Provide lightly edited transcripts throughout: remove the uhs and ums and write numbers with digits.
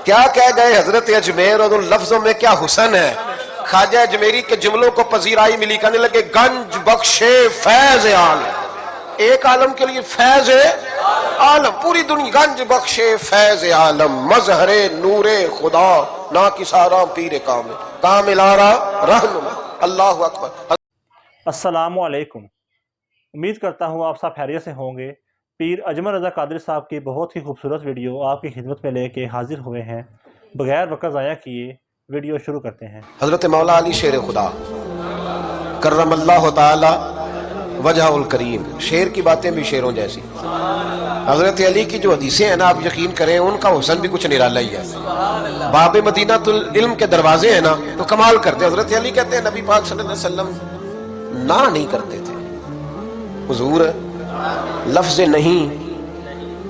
کیا کہہ گئے حضرت اجمیر اور ان لفظوں میں کیا حسن ہے. خواجہ اجمیری کے جملوں کو پذیرائی ملی. کہنے لگے گنج بخشے فیض عالم. ایک عالم کے لیے فیض عالم, پوری دنیا. گنج بخشے فیض عالم, مظہر نور خدا, نا کسارا پیر کامل, کامل آرا رہنما. اللہ اکبر. السلام علیکم. امید کرتا ہوں آپ سب خیریت سے ہوں گے. پیر اجمل رضا قادری صاحب کی بہت ہی خوبصورت ویڈیو آپ کی خدمت میں لے کے حاضر ہوئے ہیں. بغیر وقت ضائع کیے ویڈیو شروع کرتے ہیں. حضرت مولا علی شیر خدا کرم اللہ تعالی وجہ الکریم, شیر کی باتیں بھی شیروں جیسی. حضرت علی کی جو حدیثیں ہیں نا, آپ یقین کریں ان کا حسن بھی کچھ نرالا ہی ہے. باب مدینہ العلم کے دروازے ہیں نا تو کمال کرتے. حضرت علی کہتے ہیں نبی پاک صلی اللہ علیہ وسلم نہ نہیں کرتے تھے. حضور لفظ نہیں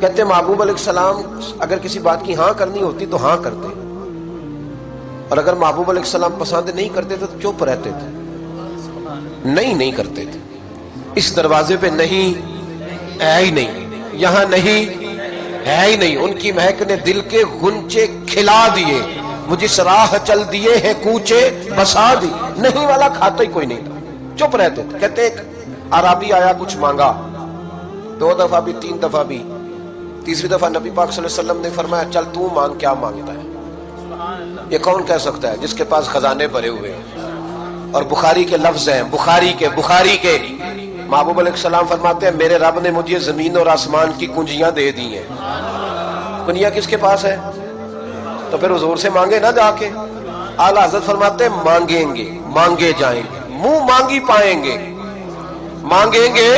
کہتے. محبوب علیہ السلام اگر کسی بات کی ہاں کرنی ہوتی تو ہاں کرتے, اور اگر محبوب علیہ السلام پسند نہیں کرتے تھے تو چپ رہتے تھے, نہیں کرتے تھے. اس دروازے پہ نہیں ہے ہی نہیں, یہاں نہیں ہے ہی نہیں. ان کی مہک نے دل کے غنچے کھلا دیے, مجھے راہ چل دیے ہیں کوچے بسا دی. نہیں والا کھاتا ہی کوئی نہیں تھا, چپ رہتے تھے. کہتے ایک عربی آیا, کچھ مانگا, 2 دفعہ بھی 3 دفعہ بھی, تیسری دفعہ نبی پاک صلی اللہ علیہ وسلم نے فرمایا چل تو مانگ, کیا مانگتا ہے. یہ کون کہہ سکتا ہے جس کے پاس خزانے بھرے ہوئے ہیں. اور بخاری کے لفظ ہیں, بخاری کے محبوب علیہ السلام فرماتے ہیں میرے رب نے مجھے زمین اور آسمان کی کنجیاں دے دی ہیں. کنجیاں کس کے پاس ہے؟ تو پھر حضور سے مانگے نہ جا کے. اعلیٰ حضرت فرماتے ہیں مانگیں گے مانگے جائیں گے, منہ مانگی پائیں گے. مانگیں گے,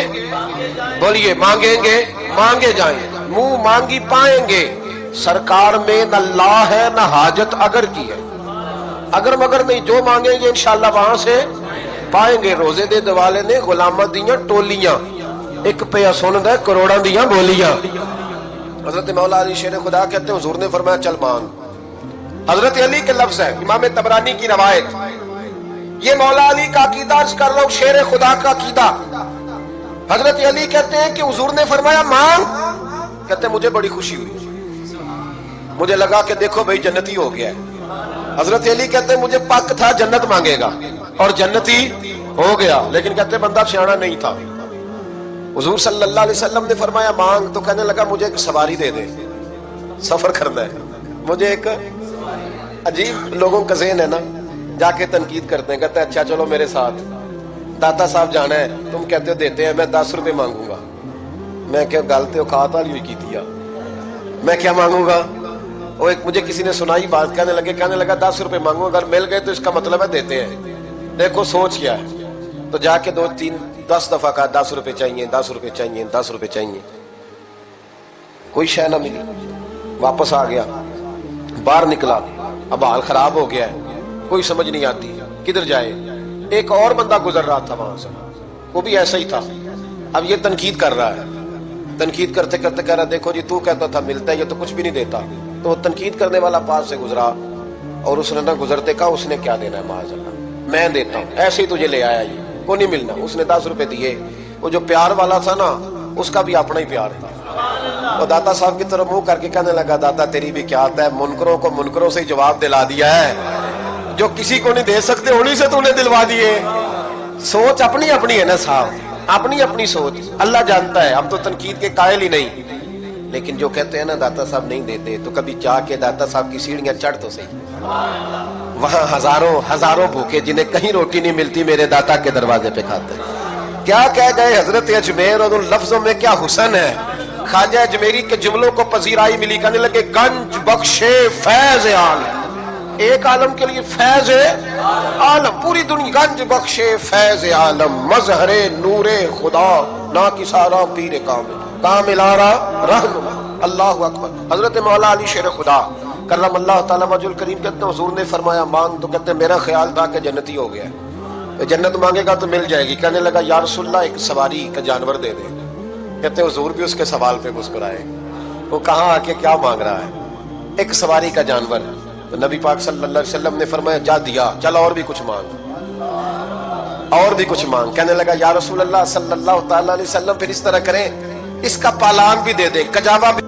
بولیے مانگیں گے مانگے جائیں گے, منہ مانگی پائیں گے. سرکار میں نہ لا ہے نہ حاجت اگر کی ہے, اگر مگر نہیں, جو مانگیں گے انشاءاللہ وہاں سے پائیں گے. روزے دے دوالے نے غلامہ دیاں ٹولیاں, ایک پہ سن دے کروڑاں دیاں بولیاں. حضرت مولا علی شیر خدا کہتے ہیں حضور نے فرمایا چل مانگ. حضرت علی کے لفظ ہے, امام طبرانی کی روایت. یہ مولا علی کا عقیدہ عرض کر رہا ہوں, شیر خدا کا عقیدہ. حضرت علی کہتے ہیں کہ حضور نے فرمایا مانگ. کہتے ہیں مجھے بڑی خوشی ہوئی, مجھے لگا کہ دیکھو بھئی جنتی ہو گیا ہے. حضرت علی کہتے ہیں مجھے پک تھا جنت مانگے گا اور جنتی ہو گیا, لیکن کہتے ہیں بندہ سیاںا نہیں تھا. حضور صلی اللہ علیہ وسلم نے فرمایا مانگ, تو کہنے لگا مجھے ایک سواری دے دے, سفر کرنا ہے مجھے. ایک عجیب لوگوں کا ذہن ہے نا, جا کے تنقید کرتے ہیں, کہتے ہیں اچھا چلو میرے ساتھ داتا صاحب جانا ہے, تم کہتے ہو دیتے ہیں, میں 10 روپے مانگوں گا. میں کیا گالتے ہو کھات والی ہوئی کی تھی, میں کیا مانگوں گا. وہ ایک مجھے کسی نے سنائی بات, کہنے لگا 10 روپے مانگوں, اگر مل گئے تو اس کا مطلب ہے دیتے ہیں. دیکھو سوچ کیا ہے. تو جا کے 2-3-10 دفعہ کہا 10 روپے چاہیے 10 روپے چاہیے 10 روپے چاہیے. کوئی شے نہ ملی, واپس آ گیا, باہر نکلا, اب حال خراب ہو گیا ہے, کوئی سمجھ نہیں آتی کدھر جائے. ایک اور بندہ گزر رہا تھا وہاں سے, وہ بھی ایسا ہی تھا. اب یہ تنقید کر رہا ہے, تنقید کرتے کرتے کہہ رہا دیکھو جی تو کہتا تھا ملتا ہے, یہ تو کچھ بھی نہیں دیتا. تو وہ تنقید کرنے والا پاس سے گزرا, اور اس نے نہ گزرتے کہا اس نے کیا دینا ہے, معاذ اللہ میں دیتا ہوں, ایسے ہی تجھے لے آیا, یہ کو نہیں ملنا. اس نے 10 روپے دیے. وہ جو پیار والا تھا نا, اس کا بھی اپنا ہی پیار تھا. وہ داتا صاحب کی طرف منہ کر کے کہنے لگا داتا تیری بھی کیا آتا ہے, منکروں کو منکروں سے ہی جواب دلا دیا ہے, جو کسی کو نہیں دے سکتے انہی سے تو نے دلوا دیے. سوچ اپنی اپنی ہے نا صاحب, اپنی اپنی سوچ, اللہ جانتا ہے. ہم تو تنقید کے قائل ہی نہیں, لیکن جو کہتے ہیں نا داتا صاحب نہیں دیتے, تو کبھی جا کے داتا صاحب کی سیڑھیاں چڑھ تو صحیح. وہاں ہزاروں بھوکے جنہیں کہیں روٹی نہیں ملتی میرے داتا کے دروازے پہ کھاتے. کیا کہہ گئے حضرت اجمیر اور ان لفظوں میں کیا حسن ہے. خواجہ اجمیری کے جملوں کو پذیرائی ملی. کہنے لگے گنج بخشے فیض عالم. ایک عالم کے لیے فیض عالم, پوری دنیا. گنج بخشے فیض عالم, مظہر نور خدا, نا کسارا پیر کامل, کامل آرا رہنما. اللہ اکبر. حضرت مولا علی شیر خدا کرم اللہ تعالی وجہ الکریم کہتے ہیں حضور نے فرمایا مانگ, تو کہتے ہیں میرا خیال تھا کہ جنتی ہو گیا, جنت مانگے گا تو مل جائے گی. کہنے لگا یا رسول اللہ ایک سواری کا جانور دے دے. کہتے ہیں حضور بھی اس کے سوال پہ مسکرائے, وہ کہاں آ کے کیا مانگ رہا ہے, ایک سواری کا جانور. تو نبی پاک صلی اللہ علیہ وسلم نے فرمایا جا دیا, چل اور بھی کچھ مانگ, اور بھی کچھ مانگ. کہنے لگا یا رسول اللہ صلی اللہ تعالی علیہ وسلم پھر اس طرح کریں, اس کا پالان بھی دے دے, کجاوا بھی